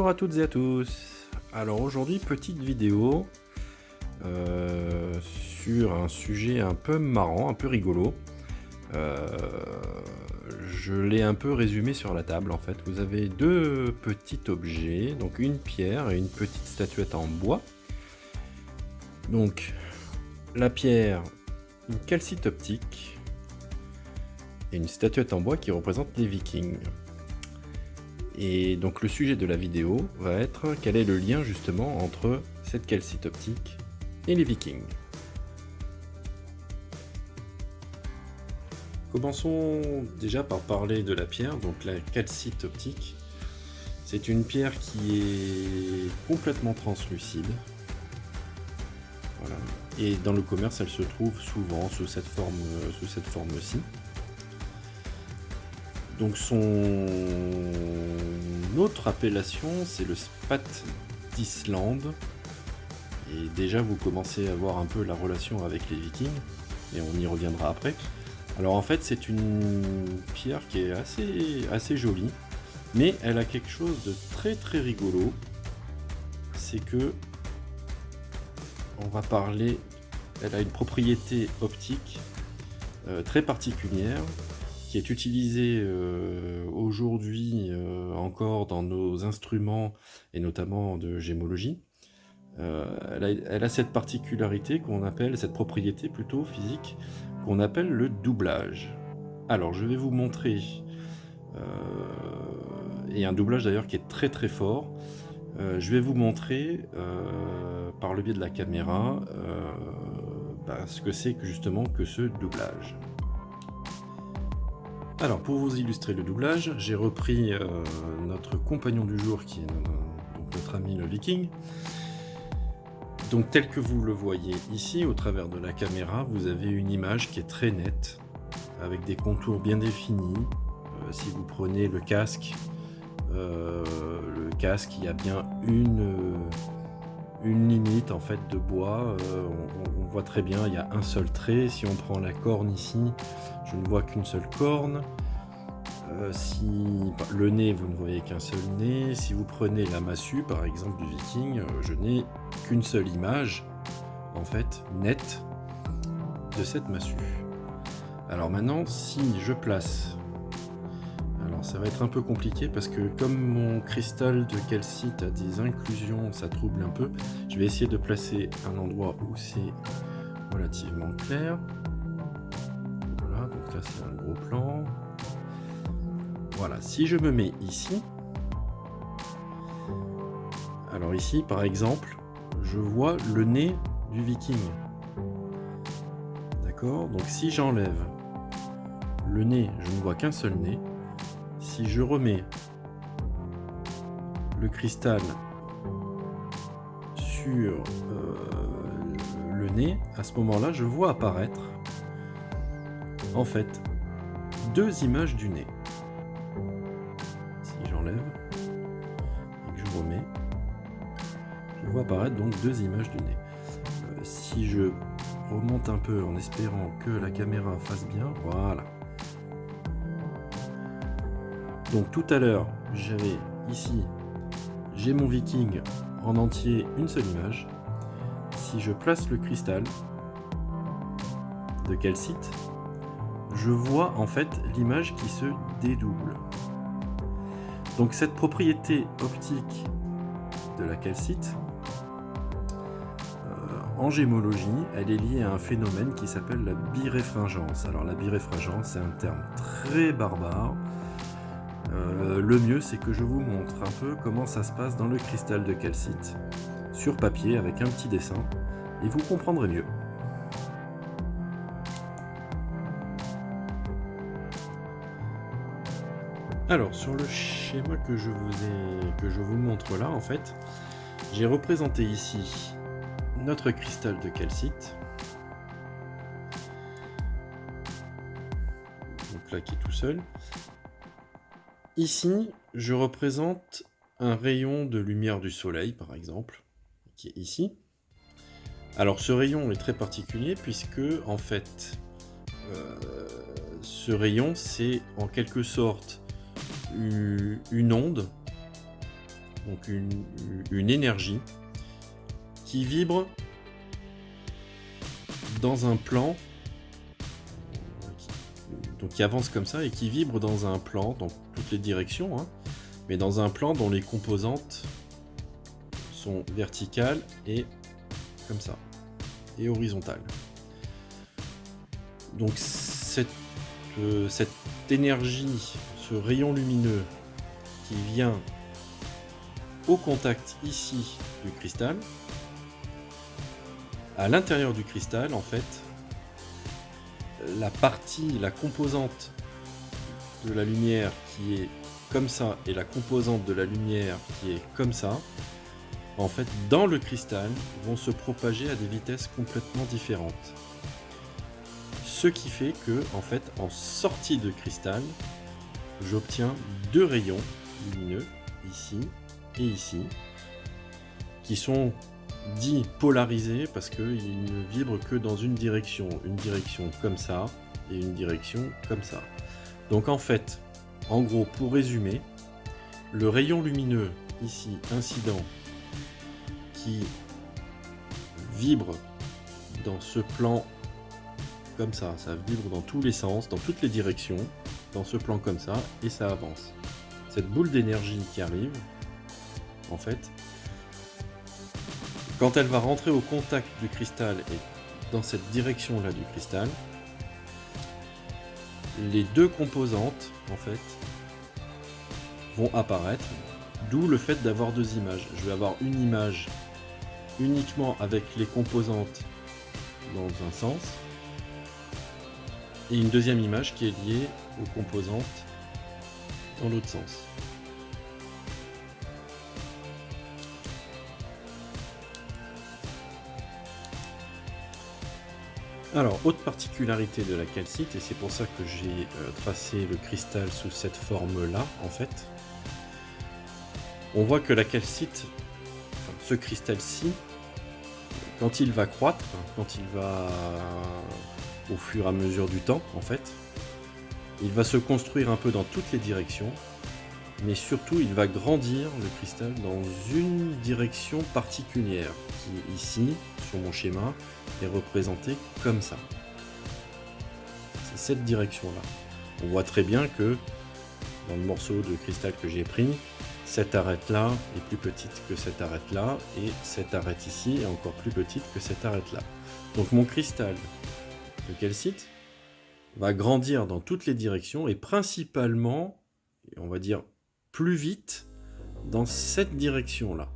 Bonjour à toutes et à tous. Alors aujourd'hui, petite vidéo sur un sujet un peu marrant, un peu rigolo. Euh, je l'ai un peu résumé sur la table en fait. Vous avez deux petits objets, donc une pierre et une petite statuette en bois. Donc la pierre, une calcite optique et une statuette en bois qui représente les Vikings. Et donc le sujet de la vidéo va être quel est le lien justement entre cette calcite optique et les Vikings. Commençons déjà par parler de la pierre, donc la calcite optique. C'est une pierre qui est complètement translucide. Voilà. Et dans le commerce, elle se trouve souvent sous cette forme-ci. Donc son autre appellation, c'est le spat d'Islande. Et déjà, vous commencez à voir un peu la relation avec les Vikings, et on y reviendra après. Alors en fait, c'est une pierre qui est assez jolie, mais elle a quelque chose de très rigolo. C'est que, on va parler, elle a une propriété optique très particulière, qui est utilisée aujourd'hui encore dans nos instruments et notamment de gémologie. Elle a cette particularité qu'on appelle, cette propriété plutôt physique, qu'on appelle le doublage. Alors je vais vous montrer, et un doublage d'ailleurs qui est très fort. Je vais vous montrer par le biais de la caméra ce que c'est que justement que ce doublage. Alors pour vous illustrer le doublage, j'ai repris notre compagnon du jour qui est notre ami le Viking. Donc tel que vous le voyez ici au travers de la caméra, vous avez une image qui est très nette, avec des contours bien définis. Si vous prenez le casque, il y a bien une limite en fait de bois. On voit très bien, il y a un seul trait. Si on prend la corne ici, je ne vois qu'une seule corne. Si le nez, vous ne voyez qu'un seul nez. Si vous prenez la massue par exemple du Viking, je n'ai qu'une seule image en fait nette de cette massue. Alors maintenant, si je place, alors ça va être un peu compliqué parce que comme mon cristal de calcite a des inclusions, ça trouble un peu. Je vais essayer de placer un endroit où c'est relativement clair. Voilà, donc là c'est un gros plan. Voilà, si je me mets ici, alors ici par exemple, je vois le nez du Viking. D'accord? Donc si j'enlève le nez, je ne vois qu'un seul nez. Si je remets le cristal sur le nez, à ce moment-là, je vois apparaître en fait deux images du nez. Si j'enlève et que je remets, je vois apparaître donc deux images du nez. Si je remonte un peu en espérant que la caméra fasse bien, voilà. Donc tout à l'heure, j'avais ici, j'ai mon Viking en entier, une seule image. Si je place le cristal de calcite, je vois en fait l'image qui se dédouble. Donc cette propriété optique de la calcite, en gémologie, elle est liée à un phénomène qui s'appelle la biréfringence. Alors la biréfringence, c'est un terme très barbare. Le mieux, c'est que je vous montre un peu comment ça se passe dans le cristal de calcite, sur papier, avec un petit dessin, et vous comprendrez mieux. Alors, sur le schéma que je vous montre là, en fait, j'ai représenté ici notre cristal de calcite. Donc là, qui est tout seul. Ici, je représente un rayon de lumière du soleil, par exemple, qui est ici. Alors ce rayon est très particulier puisque, en fait, ce rayon, c'est en quelque sorte une onde donc une énergie qui vibre dans un plan, donc qui avance comme ça et qui vibre dans un plan dans toutes les directions, hein, mais dans un plan dont les composantes sont verticales et comme ça, et horizontales. Donc cette énergie, ce rayon lumineux qui vient au contact ici du cristal, à l'intérieur du cristal, en fait, la composante de la lumière qui est comme ça et la composante de la lumière qui est comme ça, en fait, dans le cristal, vont se propager à des vitesses complètement différentes. Ce qui fait que, en fait, en sortie de cristal, j'obtiens deux rayons lumineux, ici et ici, qui sont dits polarisés parce qu'ils ne vibrent que dans une direction comme ça et une direction comme ça. Donc en fait, en gros, pour résumer, le rayon lumineux ici incident qui vibre dans ce plan comme ça vibre dans tous les sens, dans toutes les directions, dans ce plan comme ça, et ça avance. Cette boule d'énergie qui arrive, en fait, quand elle va rentrer au contact du cristal et dans cette direction-là du cristal, les deux composantes, en fait, vont apparaître, d'où le fait d'avoir deux images. Je vais avoir une image uniquement avec les composantes dans un sens, et une deuxième image qui est liée aux composantes dans l'autre sens. Alors, autre particularité de la calcite, et c'est pour ça que j'ai tracé le cristal sous cette forme-là, en fait, on voit que la calcite, ce cristal-ci, quand il va croître, quand il va au fur et à mesure du temps, en fait, il va se construire un peu dans toutes les directions, mais surtout il va grandir, le cristal, dans une direction particulière, qui ici, sur mon schéma, est représentée comme ça. C'est cette direction-là. On voit très bien que, dans le morceau de cristal que j'ai pris, cette arête-là est plus petite que cette arête-là, et cette arête ici est encore plus petite que cette arête-là. Donc mon cristal de calcite va grandir dans toutes les directions, et principalement, on va dire, plus vite dans cette direction-là.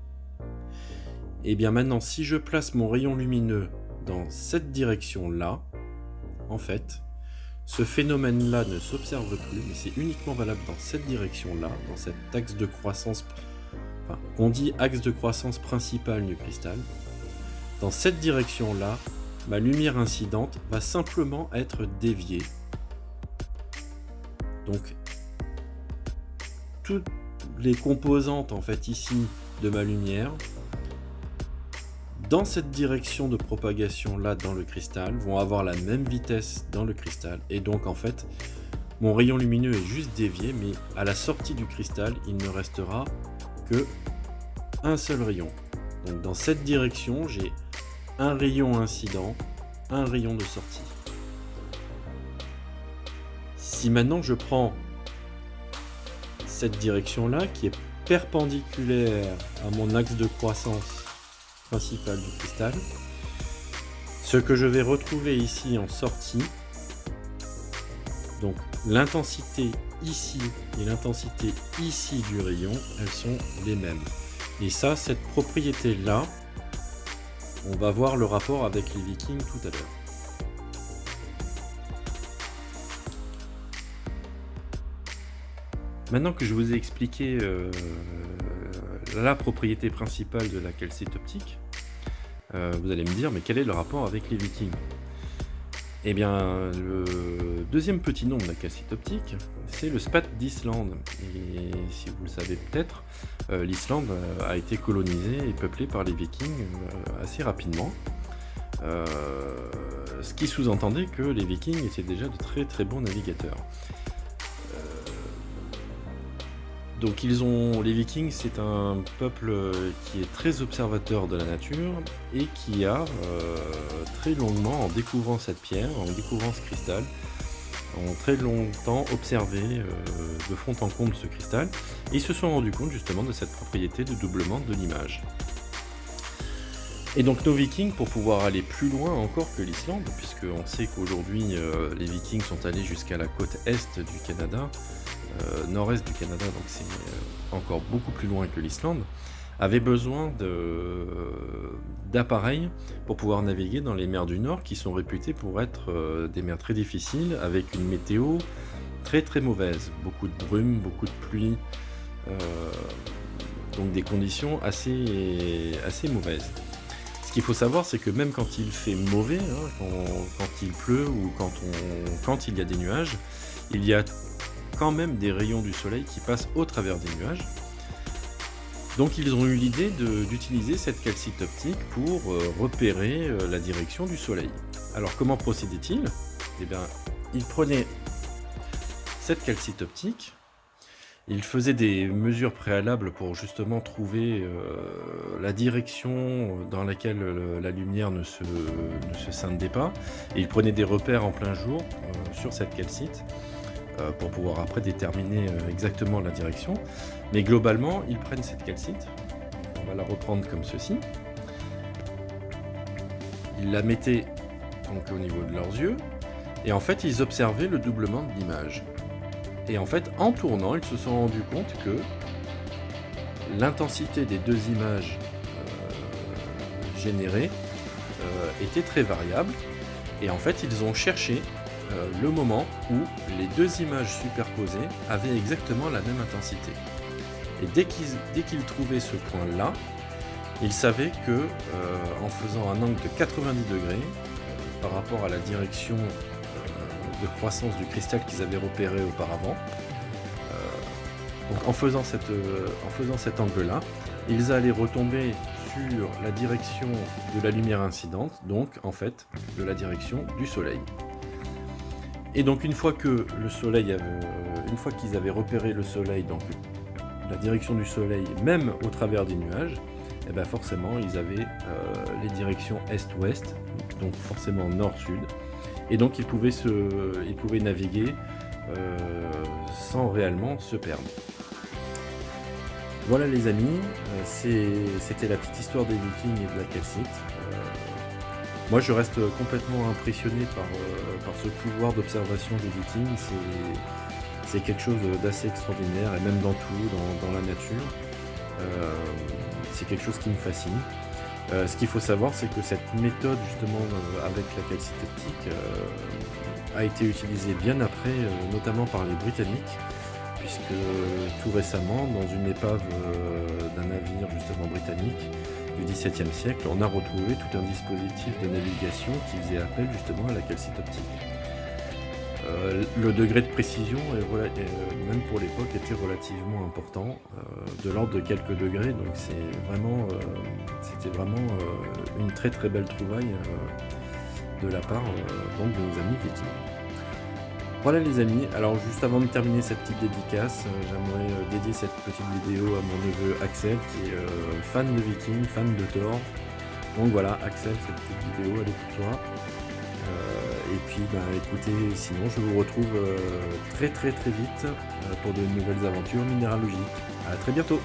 Et bien maintenant, si je place mon rayon lumineux dans cette direction-là, en fait, ce phénomène-là ne s'observe plus, mais c'est uniquement valable dans cette direction-là, dans cet axe de croissance, qu'on dit axe de croissance principal du cristal. Dans cette direction-là, ma lumière incidente va simplement être déviée. Donc, toutes les composantes, en fait, ici, de ma lumière, dans cette direction de propagation là dans le cristal, vont avoir la même vitesse dans le cristal, et donc en fait mon rayon lumineux est juste dévié, mais à la sortie du cristal il ne restera que un seul rayon. Donc dans cette direction j'ai un rayon incident, un rayon de sortie. Si maintenant je prends cette direction là qui est perpendiculaire à mon axe de croissance principal du cristal, ce que je vais retrouver ici en sortie, donc l'intensité ici et l'intensité ici du rayon, elles sont les mêmes. Et ça, cette propriété là, on va voir le rapport avec les Vikings tout à l'heure. Maintenant que je vous ai expliqué la propriété principale de la calcite optique, vous allez me dire, mais quel est le rapport avec les Vikings? Eh bien, le deuxième petit nom de la calcite optique, c'est le spat d'Islande. Et si vous le savez peut-être, l'Islande a été colonisée et peuplée par les Vikings assez rapidement. Ce qui sous-entendait que les Vikings étaient déjà de très très bons navigateurs. Donc les Vikings, c'est un peuple qui est très observateur de la nature et qui a très longuement, en découvrant cette pierre, en découvrant ce cristal, ont très longtemps observé de fond en comble ce cristal, et ils se sont rendus compte justement de cette propriété de doublement de l'image. Et donc nos Vikings, pour pouvoir aller plus loin encore que l'Islande, puisqu'on sait qu'aujourd'hui les Vikings sont allés jusqu'à la côte est du Canada, nord-est du Canada, donc c'est encore beaucoup plus loin que l'Islande, avaient besoin d'appareils pour pouvoir naviguer dans les mers du Nord, qui sont réputées pour être des mers très difficiles, avec une météo très très mauvaise, beaucoup de brume, beaucoup de pluie, donc des conditions assez mauvaises. Ce qu'il faut savoir, c'est que même quand il fait mauvais, quand il pleut ou quand il y a des nuages, il y a quand même des rayons du soleil qui passent au travers des nuages. Donc ils ont eu l'idée d'utiliser cette calcite optique pour repérer la direction du soleil. Alors comment procédait-il ? Eh bien, ils prenaient cette calcite optique, ils faisaient des mesures préalables pour justement trouver la direction dans laquelle la lumière ne se scindait pas, et ils prenaient des repères en plein jour sur cette calcite pour pouvoir après déterminer exactement la direction. Mais globalement, ils prennent cette calcite, on va la reprendre comme ceci, ils la mettaient donc au niveau de leurs yeux, et en fait ils observaient le doublement de l'image. Et en fait, en tournant, ils se sont rendus compte que l'intensité des deux images générées était très variable, et en fait ils ont cherché le moment où les deux images superposées avaient exactement la même intensité. Et dès qu'ils trouvaient ce point-là, ils savaient que en faisant un angle de 90 degrés par rapport à la direction de croissance du cristal qu'ils avaient repéré auparavant, donc en faisant cet angle-là, ils allaient retomber sur la direction de la lumière incidente, donc en fait de la direction du soleil. Et donc une fois qu'ils avaient repéré le soleil, donc la direction du soleil, même au travers des nuages, et bien forcément ils avaient les directions est-ouest, donc forcément nord-sud, et donc ils pouvaient naviguer sans réellement se perdre. Voilà les amis, c'était la petite histoire des Vikings et de la calcite. Moi je reste complètement impressionné par ce pouvoir d'observation des Vikings, c'est quelque chose d'assez extraordinaire, et même dans tout, dans la nature, c'est quelque chose qui me fascine. Ce qu'il faut savoir, c'est que cette méthode justement avec la calcite optique a été utilisée bien après, notamment par les Britanniques, puisque tout récemment, dans une épave d'un navire justement britannique du XVIIe siècle, on a retrouvé tout un dispositif de navigation qui faisait appel justement à la calcite optique. Le degré de précision, même pour l'époque, était relativement important, de l'ordre de quelques degrés, donc c'était vraiment une très très belle trouvaille de la part donc de nos amis vikings. Voilà les amis, alors juste avant de terminer cette petite dédicace, j'aimerais dédier cette petite vidéo à mon neveu Axel, qui est fan de Vikings, fan de Thor. Donc voilà, Axel, cette petite vidéo, elle est pour toi. Et puis écoutez, sinon je vous retrouve très très très vite pour de nouvelles aventures minéralogiques. À très bientôt.